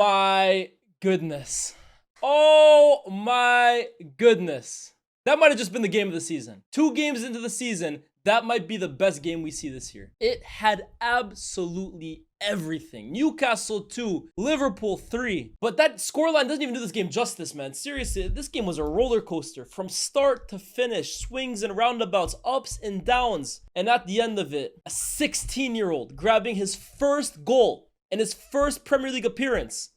my goodness. Oh my goodness. That might have just been the game of the season. 2 games into the season, that might be the best game we see this year. It had absolutely everything. Newcastle 2, Liverpool 3. But that scoreline doesn't even do this game justice, man. Seriously, this game was a roller coaster from start to finish. Swings and roundabouts, ups and downs. And at the end of it, a 16-year-old grabbing his first goal and his first Premier League appearance.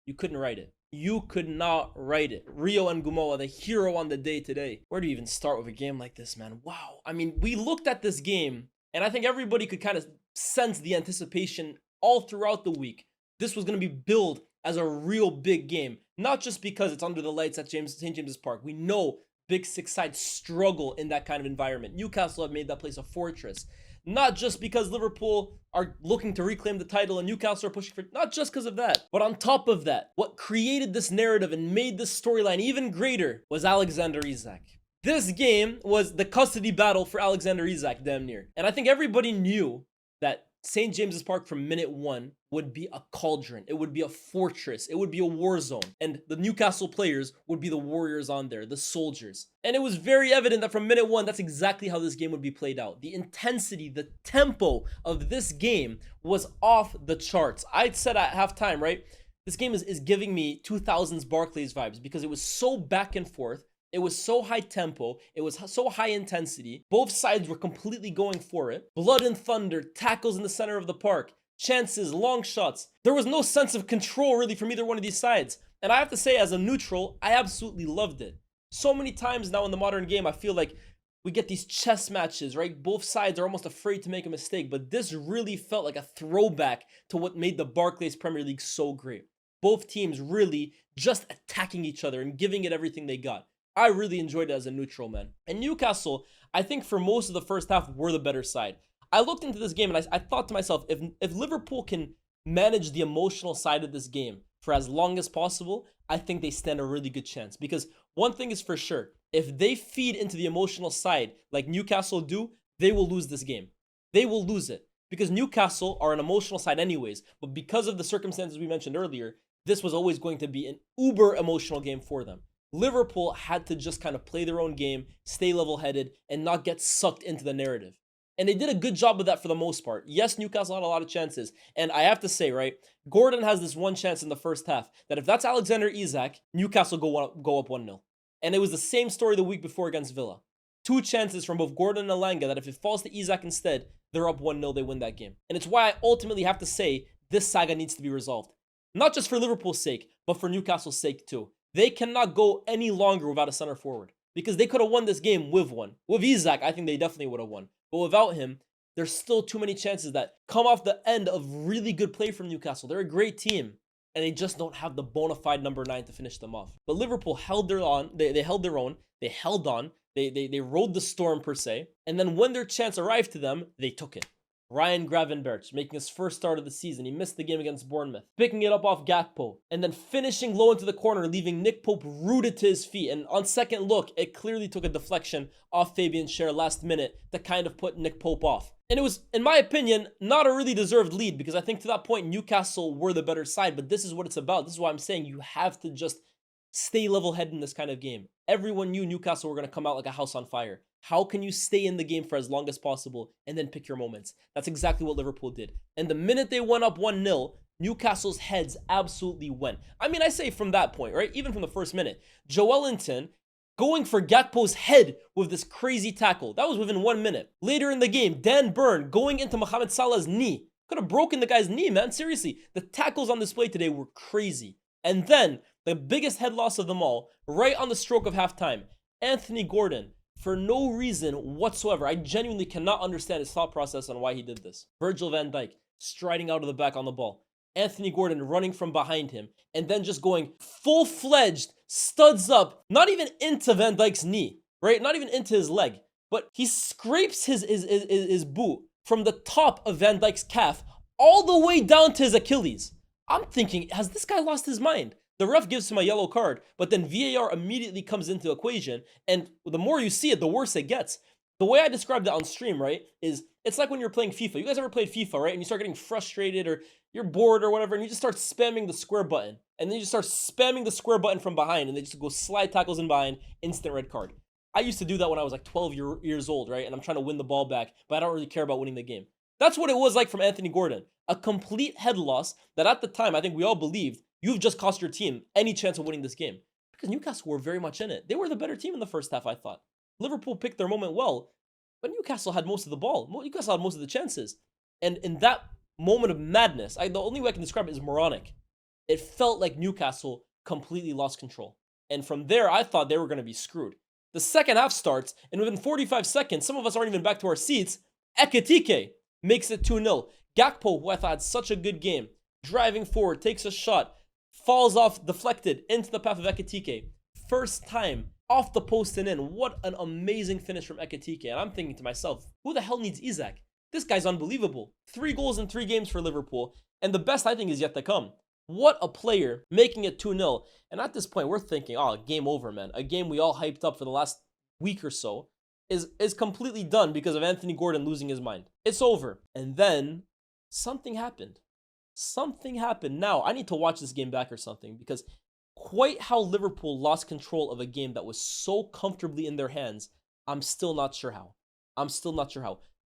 You couldn't write it. You could not write it. Rio Ngumoha, the hero on the day today. Where do you even start with a game like this, man? Wow. I mean, we looked at this game, and I think everybody could kind of sense the anticipation all throughout the week. This was going to be billed as a real big game. Not just because it's under the lights at St. James's Park. We know Big Six sides struggle in that kind of environment. Newcastle have made that place a fortress. Not just because Liverpool are looking to reclaim the title and Newcastle are pushing for it. Not just because of that. But on top of that, what created this narrative and made this storyline even greater was Alexander Isak. This game was the custody battle for Alexander Isak, damn near. And I think everybody knew that St. James's Park from minute 1 would be a cauldron. It would be a fortress. It would be a war zone. And the Newcastle players would be the warriors on there, the soldiers. And it was very evident that from minute 1, that's exactly how this game would be played out. The intensity, the tempo of this game was off the charts. I said at halftime, right? This game is giving me 2000s Barclays vibes because it was so back and forth. It was so high tempo. It was so high intensity. Both sides were completely going for it. Blood and thunder, tackles in the center of the park, chances, long shots. There was no sense of control really from either one of these sides. And I have to say, as a neutral, I absolutely loved it. So many times now in the modern game, I feel like we get these chess matches, right? Both sides are almost afraid to make a mistake. But this really felt like a throwback to what made the Barclays Premier League so great. Both teams really just attacking each other and giving it everything they got. I really enjoyed it as a neutral, man. And Newcastle, I think for most of the first half, were the better side. I looked into this game and I thought to myself, if Liverpool can manage the emotional side of this game for as long as possible, I think they stand a really good chance. Because one thing is for sure, if they feed into the emotional side like Newcastle do, they will lose this game. They will lose it. Because Newcastle are an emotional side anyways, but because of the circumstances we mentioned earlier, this was always going to be an uber emotional game for them. Liverpool had to just kind of play their own game, stay level-headed, and not get sucked into the narrative. And they did a good job of that for the most part. Yes, Newcastle had a lot of chances. And I have to say, right, Gordon has this one chance in the first half that if that's Alexander Isak, Newcastle go up 1-0. And it was the same story the week before against Villa. 2 chances from both Gordon and Elanga that if it falls to Isak instead, they're up 1-0, they win that game. And it's why I ultimately have to say this saga needs to be resolved. Not just for Liverpool's sake, but for Newcastle's sake too. They cannot go any longer without a center forward because they could have won this game with one. With Isak, I think they definitely would have won. But without him, there's still too many chances that come off the end of really good play from Newcastle. They're a great team, and they just don't have the bona fide number 9 to finish them off. But Liverpool held their own. They held their own. They held on. They rode the storm per se. And then when their chance arrived to them, they took it. Ryan Gravenberch making his first start of the season. He missed the game against Bournemouth. Picking it up off Gakpo. And then finishing low into the corner, leaving Nick Pope rooted to his feet. And on second look, it clearly took a deflection off Fabian Schär last minute to kind of put Nick Pope off. And it was, in my opinion, not a really deserved lead because I think to that point, Newcastle were the better side. But this is what it's about. This is why I'm saying you have to just stay level-headed in this kind of game. Everyone knew Newcastle were going to come out like a house on fire. How can you stay in the game for as long as possible and then pick your moments? That's exactly what Liverpool did. And the minute they went up 1-0, Newcastle's heads absolutely went. I mean, I say from that point, right? Even from the first minute. Joelinton going for Gakpo's head with this crazy tackle. That was within 1 minute. Later in the game, Dan Burn going into Mohamed Salah's knee. Could have broken the guy's knee, man. Seriously, the tackles on display today were crazy. And then, the biggest head loss of them all, right on the stroke of halftime, Anthony Gordon. For no reason whatsoever. I genuinely cannot understand his thought process on why he did this. Virgil van Dijk striding out of the back on the ball. Anthony Gordon running from behind him. And then just going full-fledged, studs up, not even into Van Dijk's knee, right? Not even into his leg. But he scrapes his boot from the top of Van Dijk's calf all the way down to his Achilles. I'm thinking, has this guy lost his mind? The ref gives him a yellow card, but then VAR immediately comes into equation, and the more you see it, the worse it gets. The way I described it on stream, right, is it's like when you're playing FIFA. You guys ever played FIFA, right? And you start getting frustrated or you're bored or whatever, and you just start spamming the square button. And then you just start spamming the square button from behind, and they just go slide tackles in behind, instant red card. I used to do that when I was like 12 years old, right? And I'm trying to win the ball back, but I don't really care about winning the game. That's what it was like from Anthony Gordon. A complete head loss that at the time, I think we all believed, you've just cost your team any chance of winning this game. Because Newcastle were very much in it. They were the better team in the first half, I thought. Liverpool picked their moment well, but Newcastle had most of the ball. Newcastle had most of the chances. And in that moment of madness, the only way I can describe it is moronic. It felt like Newcastle completely lost control. And from there, I thought they were going to be screwed. The second half starts, and within 45 seconds, some of us aren't even back to our seats. Ekitike makes it 2-0. Gakpo, who I thought had such a good game, driving forward, takes a shot, falls off, deflected into the path of Ekitike. First time off the post and in. What an amazing finish from Ekitike. And I'm thinking to myself, who the hell needs Isaac? This guy's unbelievable. 3 goals in 3 games for Liverpool. And the best, I think, is yet to come. What a player, making it 2-0. And at this point, we're thinking, oh, game over, man. A game we all hyped up for the last week or so is completely done because of Anthony Gordon losing his mind. It's over. And then something happened. Something happened. Now, I need to watch this game back or something, because quite how Liverpool lost control of a game that was so comfortably in their hands, I'm still not sure how.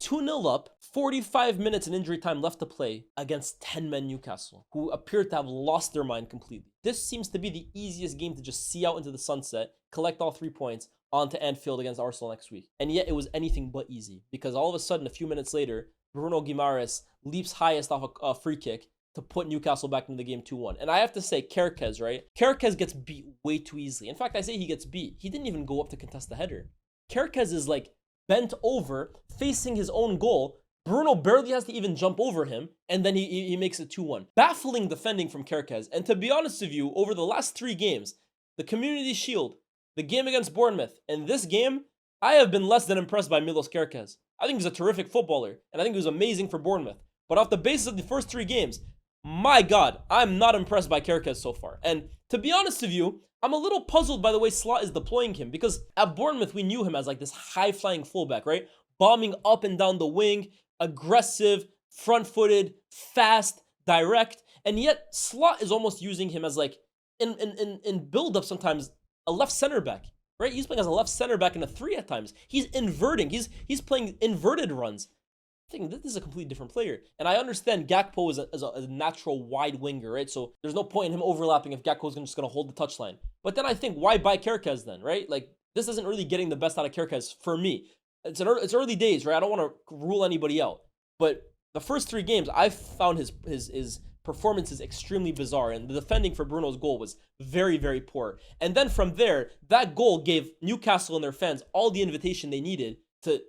2-0 up, 45 minutes in injury time left to play against 10-men Newcastle, who appeared to have lost their mind completely. This seems to be the easiest game to just see out into the sunset, collect all 3 points, onto Anfield against Arsenal next week. And yet it was anything but easy, because all of a sudden, a few minutes later, Bruno Guimaraes leaps highest off a free kick to put Newcastle back into the game 2-1. And I have to say, Kerkez, right? Kerkez gets beat way too easily. In fact, I say he gets beat. He didn't even go up to contest the header. Kerkez is like bent over, facing his own goal. Bruno barely has to even jump over him, and then he makes it 2-1. Baffling defending from Kerkez. And to be honest with you, over the last 3 games, the Community Shield, the game against Bournemouth, and this game, I have been less than impressed by Milos Kerkez. I think he's a terrific footballer, and I think he was amazing for Bournemouth. But off the basis of the first 3 games, my God, I'm not impressed by Kerkez so far. And to be honest with you, I'm a little puzzled by the way Slot is deploying him, because at Bournemouth, we knew him as like this high-flying fullback, right? Bombing up and down the wing, aggressive, front-footed, fast, direct. And yet, Slot is almost using him as like, in build-up sometimes, a left center back, right? He's playing as a left center back in a 3 at times. He's inverting. He's playing inverted runs. I think this is a completely different player. And I understand Gakpo is a natural wide winger, right? So there's no point in him overlapping if Gakpo is just going to hold the touchline. But then I think, why buy Kerkez then, right? Like, this isn't really getting the best out of Kerkez for me. It's early days, right? I don't want to rule anybody out. But the first 3 games, I found his performances extremely bizarre. And the defending for Bruno's goal was very, very poor. And then from there, that goal gave Newcastle and their fans all the invitation they needed to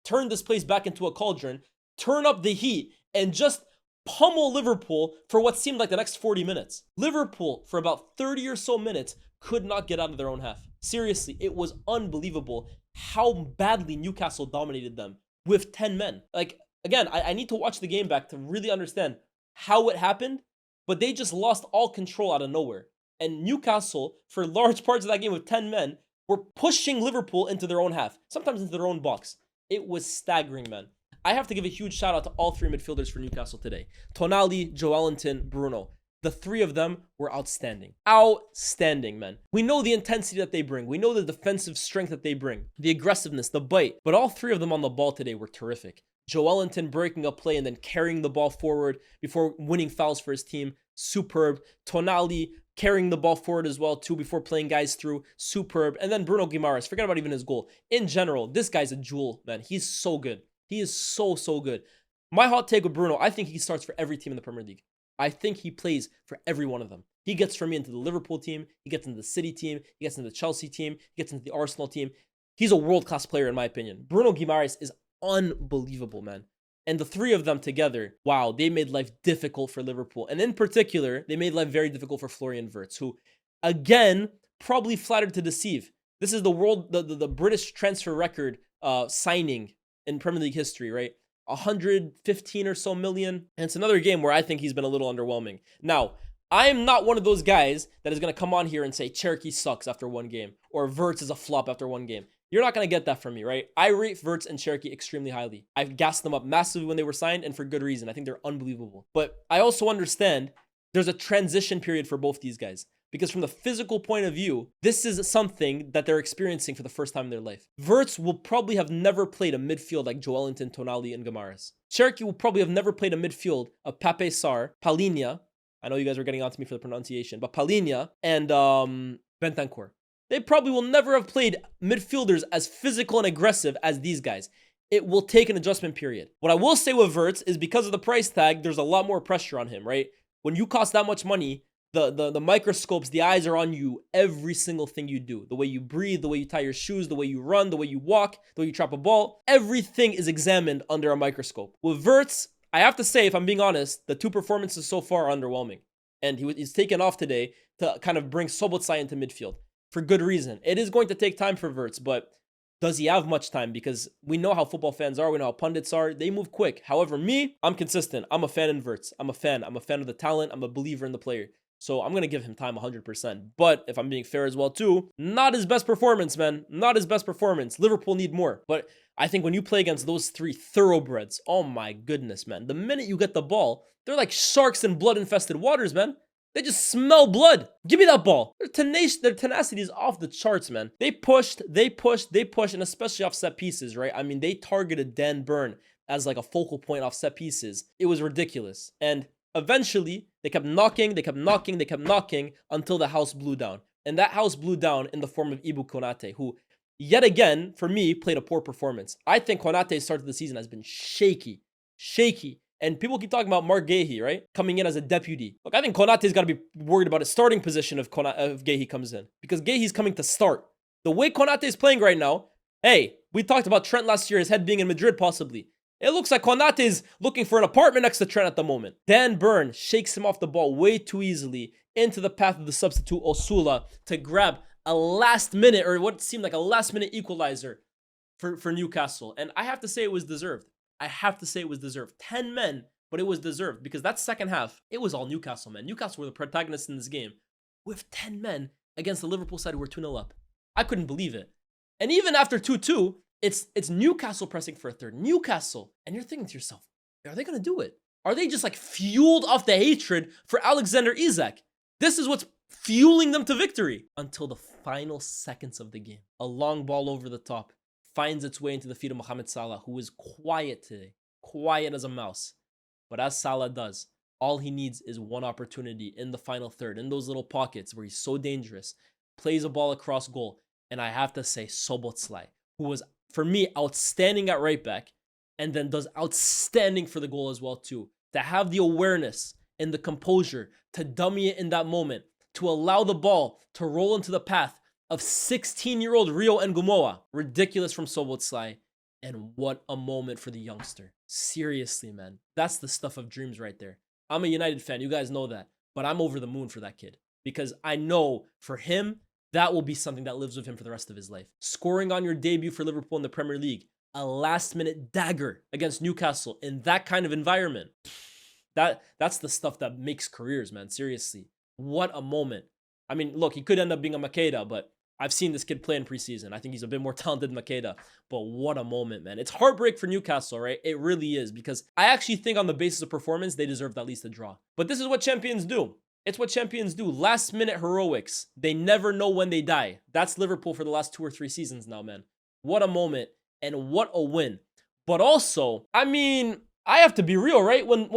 turn this place back into a cauldron, turn up the heat, and just pummel Liverpool for what seemed like the next 40 minutes. Liverpool, for about 30 or so minutes, could not get out of their own half. Seriously, it was unbelievable how badly Newcastle dominated them with 10 men. Like, again, I need to watch the game back to really understand how it happened, but they just lost all control out of nowhere. And Newcastle, for large parts of that game with 10 men, were pushing Liverpool into their own half, sometimes into their own box. It was staggering, man. I have to give a huge shout out to all 3 midfielders for Newcastle today. Tonali, Joelinton, Bruno. The 3 of them were outstanding. Outstanding, man. We know the intensity that they bring. We know the defensive strength that they bring. The aggressiveness, the bite. But all 3 of them on the ball today were terrific. Joelinton breaking a play and then carrying the ball forward before winning fouls for his team. Superb. Tonali carrying the ball forward as well, too, before playing guys through. Superb. And then Bruno Guimaraes. Forget about even his goal. In general, this guy's a jewel, man. He's so good. He is so, so good. My hot take with Bruno, I think he starts for every team in the Premier League. I think he plays for every one of them. He gets for me into the Liverpool team. He gets into the City team. He gets into the Chelsea team. He gets into the Arsenal team. He's a world-class player, in my opinion. Bruno Guimaraes is unbelievable, man. And the 3 of them together, wow, they made life difficult for Liverpool. And in particular, they made life very difficult for Florian Wirtz, who, again, probably flattered to deceive. This is the British transfer record signing in Premier League history, right? 115 or so million. And it's another game where I think he's been a little underwhelming. Now, I am not one of those guys that is going to come on here and say Cherokee sucks after 1 game, or Wirtz is a flop after 1 game. You're not going to get that from me, right? I rate Wirtz and Cherki extremely highly. I've gassed them up massively when they were signed, and for good reason. I think they're unbelievable. But I also understand there's a transition period for both these guys. Because from the physical point of view, this is something that they're experiencing for the first time in their life. Wirtz will probably have never played a midfield like Joelinton, Tonali, and Guimaraes. Cherki will probably have never played a midfield of Pape Sarr, Palhinha. I know you guys are getting on to me for the pronunciation, but Palhinha and Bentancur. They probably will never have played midfielders as physical and aggressive as these guys. It will take an adjustment period. What I will say with Wirtz is because of the price tag, there's a lot more pressure on him, right? When you cost that much money, the microscopes, the eyes are on you every single thing you do. The way you breathe, the way you tie your shoes, the way you run, the way you walk, the way you trap a ball. Everything is examined under a microscope. With Wirtz, I have to say, if I'm being honest, the two performances so far are underwhelming. And he's taken off today to kind of bring Szoboszlai into midfield. For good reason. It is going to take time for Wirtz, but does he have much time? Because we know how football fans are. We know how pundits are. They move quick. However, me, I'm consistent. I'm a fan in Wirtz. I'm a fan. I'm a fan of the talent. I'm a believer in the player. So I'm going to give him time 100%. But if I'm being fair as well too, not his best performance, man. Not his best performance. Liverpool need more. But I think when you play against those three thoroughbreds, oh my goodness, man. The minute you get the ball, they're like sharks in blood-infested waters, man. They just smell blood. Give me that ball. Their tenacity is off the charts, man. They pushed, and especially off set pieces, right? I mean, they targeted Dan Burn as like a focal point off set pieces. It was ridiculous. And eventually, they kept knocking until the house blew down. And that house blew down in the form of Ibu Konate, who, yet again, for me, played a poor performance. I think Konate's start of the season has been shaky. And people keep talking about Mark Guéhi, right? Coming in as a deputy. Look, I think Konate's got to be worried about his starting position if Guéhi comes in. Because Guéhi's coming to start. The way Konate's playing right now, hey, we talked about Trent last year, his head being in Madrid possibly. It looks like Konate's looking for an apartment next to Trent at the moment. Dan Burn shakes him off the ball way too easily into the path of the substitute Osula to grab a last minute, or what seemed like a last minute equalizer for Newcastle. And I have to say it was deserved. 10 men, but it was deserved because that second half, it was all Newcastle, man. Newcastle were the protagonists in this game with 10 men against the Liverpool side who were 2-0 up. I couldn't believe it. And even after 2-2, it's Newcastle pressing for a third. Newcastle. And you're thinking to yourself, are they going to do it? Are they just like fueled off the hatred for Alexander Isak? This is what's fueling them to victory until the final seconds of the game. A long ball over the top finds its way into the feet of Mohamed Salah, who is quiet today. Quiet as a mouse. But as Salah does, all he needs is one opportunity in the final third, in those little pockets where he's so dangerous, plays a ball across goal. And I have to say, Szoboszlai, who was, for me, outstanding at right back, and then does outstanding for the goal as well too. To have the awareness and the composure to dummy it in that moment, to allow the ball to roll into the path of 16-year-old Rio Ngumoha. Ridiculous from Szoboszlai. And what a moment for the youngster. Seriously, man. That's the stuff of dreams right there. I'm a United fan. You guys know that. But I'm over the moon for that kid. Because I know for him, that will be something that lives with him for the rest of his life. Scoring on your debut for Liverpool in the Premier League. A last-minute dagger against Newcastle in that kind of environment. That's the stuff that makes careers, man. Seriously. What a moment. I mean, look, he could end up being a Makeda, but I've seen this kid play in preseason. I think he's a bit more talented than Makeda. But what a moment, man. It's heartbreak for Newcastle, right? It really is. Because I actually think on the basis of performance, they deserved at least a draw. But this is what champions do. It's what champions do. Last minute heroics. They never know when they die. That's Liverpool for the last 2 or 3 seasons now, man. What a moment and what a win. But also, I mean, I have to be real, right? When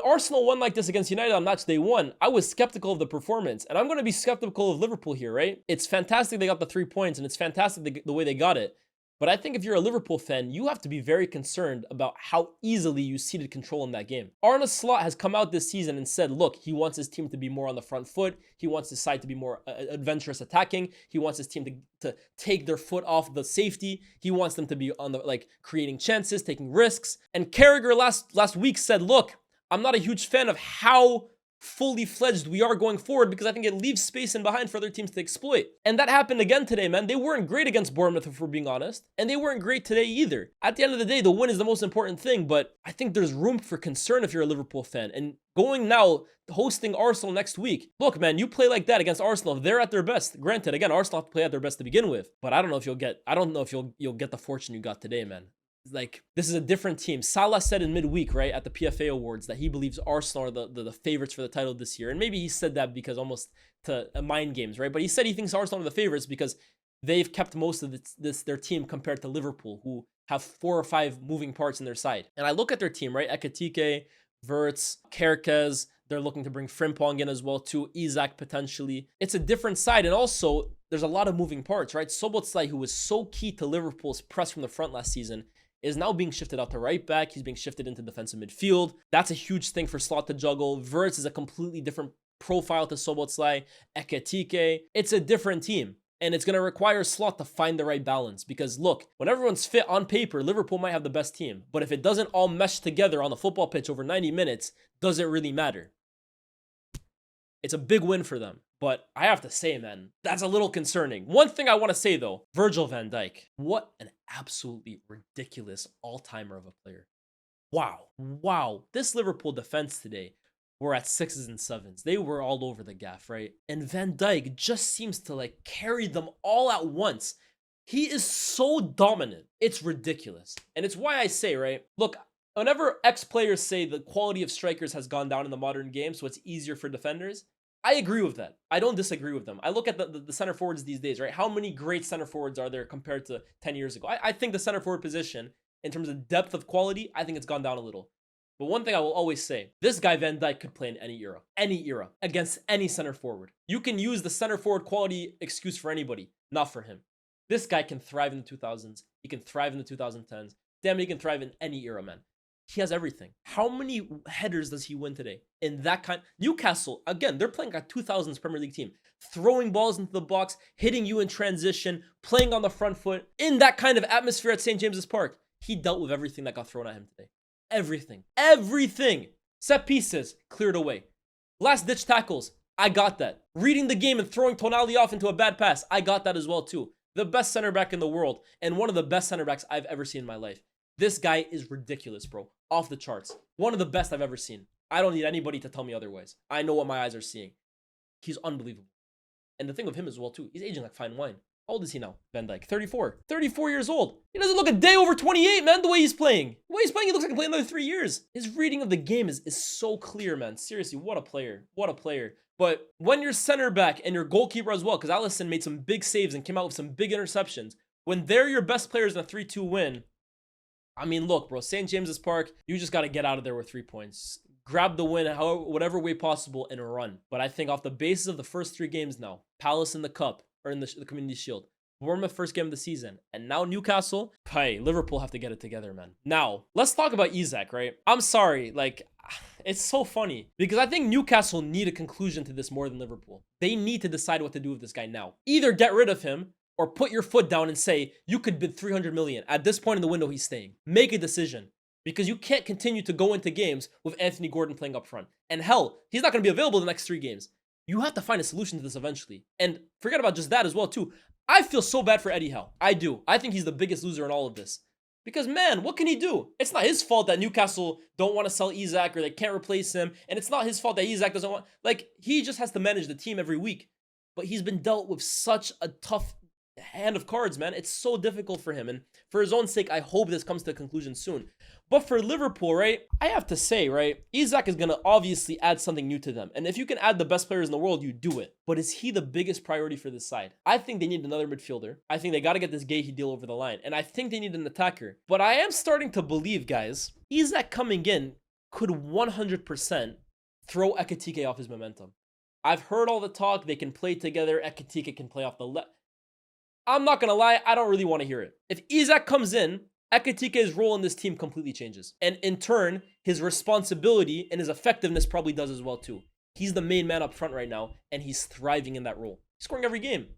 Arsenal won like this against United on match day 1, I was skeptical of the performance. And I'm going to be skeptical of Liverpool here, right? It's fantastic they got the 3 points and it's fantastic the way they got it. But I think if you're a Liverpool fan, you have to be very concerned about how easily you ceded control in that game. Arne Slot has come out this season and said, look, he wants his team to be more on the front foot. He wants his side to be more adventurous attacking. He wants his team to take their foot off the safety. He wants them to be on the creating chances, taking risks. And Carragher last week said, look, I'm not a huge fan of how fully fledged we are going forward, because I think it leaves space in behind for other teams to exploit. And that happened again today, man. They weren't great against Bournemouth, if we're being honest, and they weren't great today either. At the end of the day, the win is the most important thing, but I think there's room for concern if you're a Liverpool fan. And going now, hosting Arsenal next week. Look, man, you play like that against Arsenal, if they're at their best. Granted, again, Arsenal have to play at their best to begin with, but I don't know if you'll get the fortune you got today, man. Like, this is a different team. Salah said in midweek, right, at the PFA Awards, that he believes Arsenal are the favorites for the title this year. And maybe he said that because almost to mind games, right? But he said he thinks Arsenal are the favorites because they've kept most of their team compared to Liverpool, who have 4 or 5 moving parts in their side. And I look at their team, right? Ekitike, Wirtz, Kerkez. They're looking to bring Frimpong in as well too. Isak potentially. It's a different side. And also, there's a lot of moving parts, right? Szoboszlai, who was so key to Liverpool's press from the front last season, is now being shifted out to right back. He's being shifted into defensive midfield. That's a huge thing for Slot to juggle. Wirtz is a completely different profile to Szoboszlai. Ekitike. It's a different team. And it's going to require Slot to find the right balance. Because look, when everyone's fit on paper, Liverpool might have the best team. But if it doesn't all mesh together on the football pitch over 90 minutes, does it really matter? It's a big win for them. But I have to say, man, that's a little concerning. One thing I want to say, though, Virgil van Dijk. What an absolutely ridiculous all-timer of a player. Wow. This Liverpool defense today were at 6s and 7s. They were all over the gaff, right? And Van Dijk just seems to like carry them all at once. He is so dominant. It's ridiculous. And it's why I say, right? Look, whenever ex-players say the quality of strikers has gone down in the modern game, so it's easier for defenders, I agree with that. I don't disagree with them. I look at the center forwards these days, right? How many great center forwards are there compared to 10 years ago? I think the center forward position, in terms of depth of quality, I think it's gone down a little. But one thing I will always say, this guy Van Dijk could play in any era, against any center forward. You can use the center forward quality excuse for anybody, not for him. This guy can thrive in the 2000s. He can thrive in the 2010s. Damn, he can thrive in any era, man. He has everything. How many headers does he win today? In that kind... Newcastle, again, they're playing a 2000s Premier League team. Throwing balls into the box, hitting you in transition, playing on the front foot. In that kind of atmosphere at St. James's Park. He dealt with everything that got thrown at him today. Everything. Set pieces, cleared away. Last ditch tackles, I got that. Reading the game and throwing Tonali off into a bad pass, I got that as well too. The best center back in the world, and one of the best center backs I've ever seen in my life. This guy is ridiculous, bro. Off the charts. One of the best I've ever seen. I don't need anybody to tell me otherwise. I know what my eyes are seeing. He's unbelievable. And the thing with him as well too, he's aging like fine wine. How old is he now? Van Dijk, 34. 34 years old. He doesn't look a day over 28, man, the way he's playing. The way he's playing, he looks like he can play another 3 years. His reading of the game is so clear, man. Seriously, what a player. What a player. But when you're center back and your goalkeeper as well, because Alisson made some big saves and came out with some big interceptions, when they're your best players in a 3-2 win, I mean, look, bro, St. James's Park, you just got to get out of there with 3 points. Grab the win whatever way possible and run. But I think off the basis of the first 3 games now, Palace in the Cup, or in the Community Shield, Bournemouth first game of the season, and now Newcastle, hey, Liverpool have to get it together, man. Now, let's talk about Isak, right? I'm sorry, like, it's so funny, because I think Newcastle need a conclusion to this more than Liverpool. They need to decide what to do with this guy now. Either get rid of him, or put your foot down and say, you could bid 300 million. At this point in the window, he's staying. Make a decision. Because you can't continue to go into games with Anthony Gordon playing up front. And hell, he's not going to be available the next 3 games. You have to find a solution to this eventually. And forget about just that as well, too. I feel so bad for Eddie Howe. I do. I think he's the biggest loser in all of this. Because, man, what can he do? It's not his fault that Newcastle don't want to sell Isak or they can't replace him. And it's not his fault that Isak doesn't want... Like, he just has to manage the team every week. But he's been dealt with such a tough hand of cards, man. It's so difficult for him. And for his own sake, I hope this comes to a conclusion soon. But for Liverpool, right, I have to say, right, Isak is going to obviously add something new to them. And if you can add the best players in the world, you do it. But is he the biggest priority for this side? I think they need another midfielder. I think they got to get this Gahey deal over the line. And I think they need an attacker. But I am starting to believe, guys, Isak coming in could 100% throw Ekitike off his momentum. I've heard all the talk. They can play together. Ekitike can play off the left. I'm not going to lie. I don't really want to hear it. If Isak comes in, Ekitike's role in this team completely changes. And in turn, his responsibility and his effectiveness probably does as well too. He's the main man up front right now, and he's thriving in that role. He's scoring every game.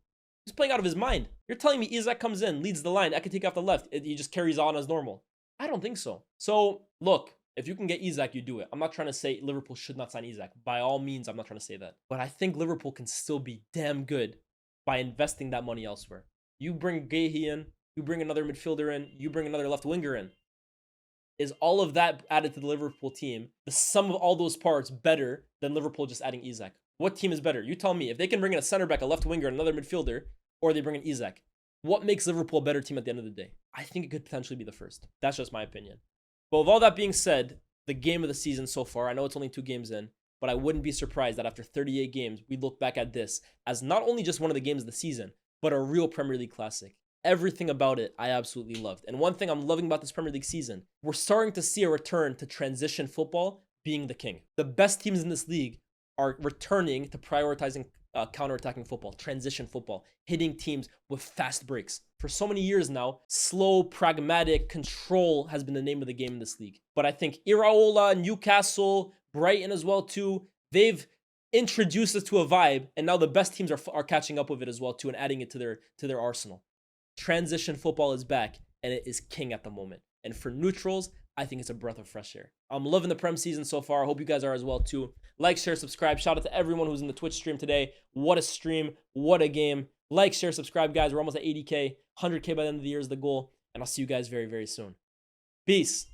He's playing out of his mind. You're telling me Isak comes in, leads the line, Ekitike off the left, he just carries on as normal. I don't think so. So, look, If you can get Isak, you do it. I'm not trying to say Liverpool should not sign Isak. By all means, I'm not trying to say that. But I think Liverpool can still be damn good by investing that money elsewhere. You bring Guehi in, you bring another midfielder in, you bring another left winger in. Is all of that added to the Liverpool team, the sum of all those parts, better than Liverpool just adding Isak? What team is better? You tell me. If they can bring in a center back, a left winger, another midfielder, or they bring in Isak, what makes Liverpool a better team at the end of the day? I think it could potentially be the first. That's just my opinion. But with all that being said, the game of the season so far, I know it's only 2 games in, but I wouldn't be surprised that after 38 games, we look back at this as not only just one of the games of the season, but a real Premier League classic. Everything about it, I absolutely loved. And one thing I'm loving about this Premier League season, we're starting to see a return to transition football being the king. The best teams in this league are returning to prioritizing counter-attacking football, transition football, hitting teams with fast breaks. For so many years now, slow, pragmatic control has been the name of the game in this league. But I think Iraola, Newcastle, Brighton as well too, they've introduced us to a vibe, and now the best teams are catching up with it as well too and adding it to their arsenal. Transition football is back, and it is king at the moment. And for neutrals, I think it's a breath of fresh air. I'm loving the Prem season so far. I hope you guys are as well too. Like, share, subscribe. Shout out to everyone who's in the Twitch stream today. What a stream. What a game. Like, share, subscribe, guys. We're almost at 80K. 100K by the end of the year is the goal. And I'll see you guys very, very soon. Peace.